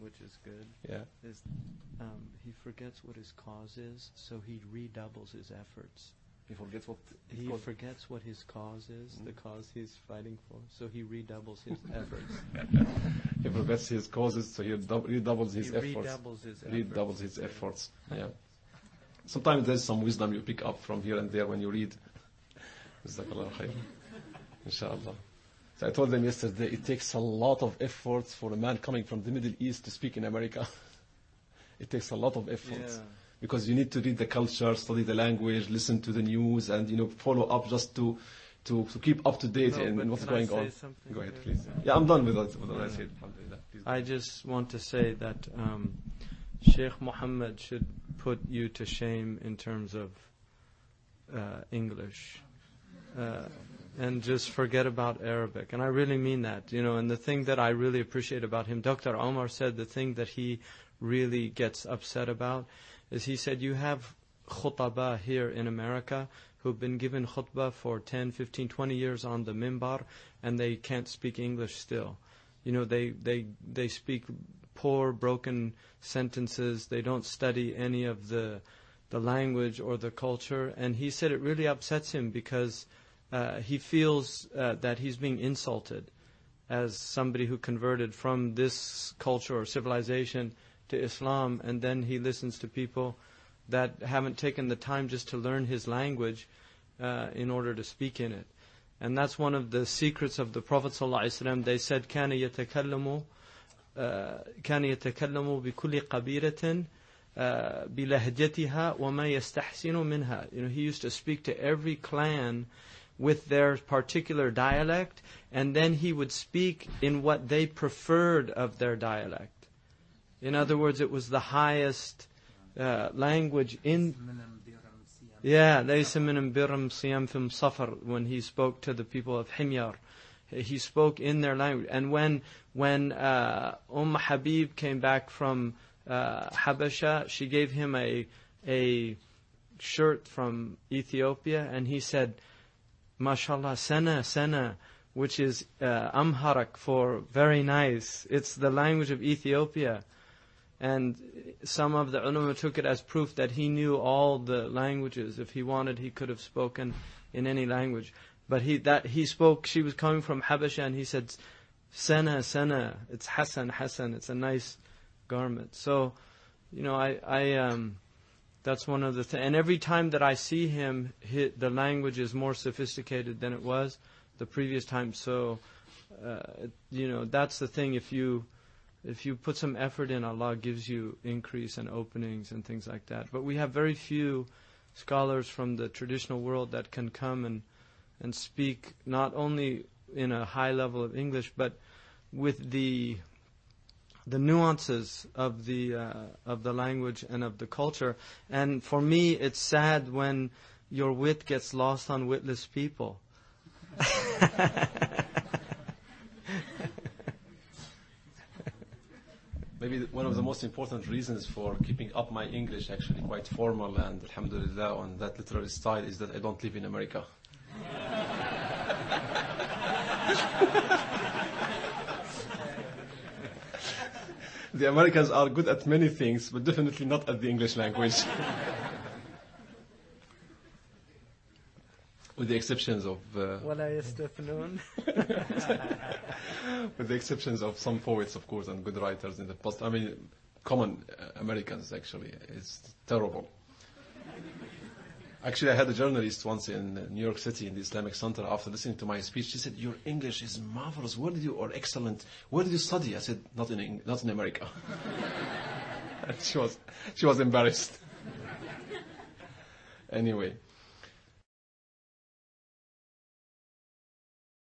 which is good, Yeah. is he forgets what his cause is, so he redoubles his efforts. He forgets what He forgets what his cause is, the cause he's fighting for, so he redoubles his efforts. He forgets his causes, so he redoubles his efforts. Redoubles His efforts. Yeah. Sometimes there's some wisdom you pick up from here and there when you read. Jazakallah khair. Inshallah. So I told them yesterday, it takes a lot of effort for a man coming from the Middle East to speak in America. It takes a lot of effort. Yeah. Because you need to read the culture, study the language, listen to the news, and follow up just to keep up to date in what's going on. Go ahead, please. Yeah, I'm done with what I said. I just want to say that Shaykh Muhammad should put you to shame in terms of English. And just forget about Arabic. And I really mean that. And the thing that I really appreciate about him, Dr. Omar said the thing that he really gets upset about is he said, you have khutbah here in America who've been given khutbah for 10, 15, 20 years on the mimbar, and they can't speak English still. They speak poor, broken sentences. They don't study any of the language or the culture. And he said it really upsets him because he feels that he's being insulted as somebody who converted from this culture or civilization to Islam, and then he listens to people that haven't taken the time just to learn his language in order to speak in it. And that's one of the secrets of the Prophet ﷺ. They said, كَانَ يَتَكَلَّمُ بِكُلِّ قَبِيلَةٍ بِلَهْجَتِهَا وَمَا يَسْتَحْسِنُ مِنْهَا. He used to speak to every clan with their particular dialect, and then he would speak in what they preferred of their dialect. In other words, it was the highest language in... Yeah, لَيْسَ مِنْ بِرَمْ صِيَامْ فِمْ صَفَرْ. When he spoke to the people of Himyar, he spoke in their language. And when Habib came back from Habasha, she gave him a shirt from Ethiopia, and he said, MashaAllah, sana, which is Amharak for very nice. It's the language of Ethiopia. And some of the ulama took it as proof that he knew all the languages. If he wanted, he could have spoken in any language. But he spoke, she was coming from Habasha, and he said, sana, it's Hasan, it's a nice garment. So, that's one of the things. And every time that I see him, the language is more sophisticated than it was the previous time. So, that's the thing. If you put some effort in, Allah gives you increase and openings and things like that. But we have very few scholars from the traditional world that can come and speak not only in a high level of English, but with the nuances of the language and of the culture. And for me, it's sad when your wit gets lost on witless people. Maybe one of the most important reasons for keeping up my English, actually quite formal and alhamdulillah on that literary style, is that I don't live in America. The Americans are good at many things, but definitely not at the English language. With the exceptions of... with the exceptions of some poets, of course, and good writers in the past. I mean, common Americans, actually. It's terrible. Actually, I had a journalist once in New York City in the Islamic Center. After listening to my speech, she said, "Your English is marvelous. Or excellent. Where did you study?" I said, "Not in America." And she was embarrassed. Anyway.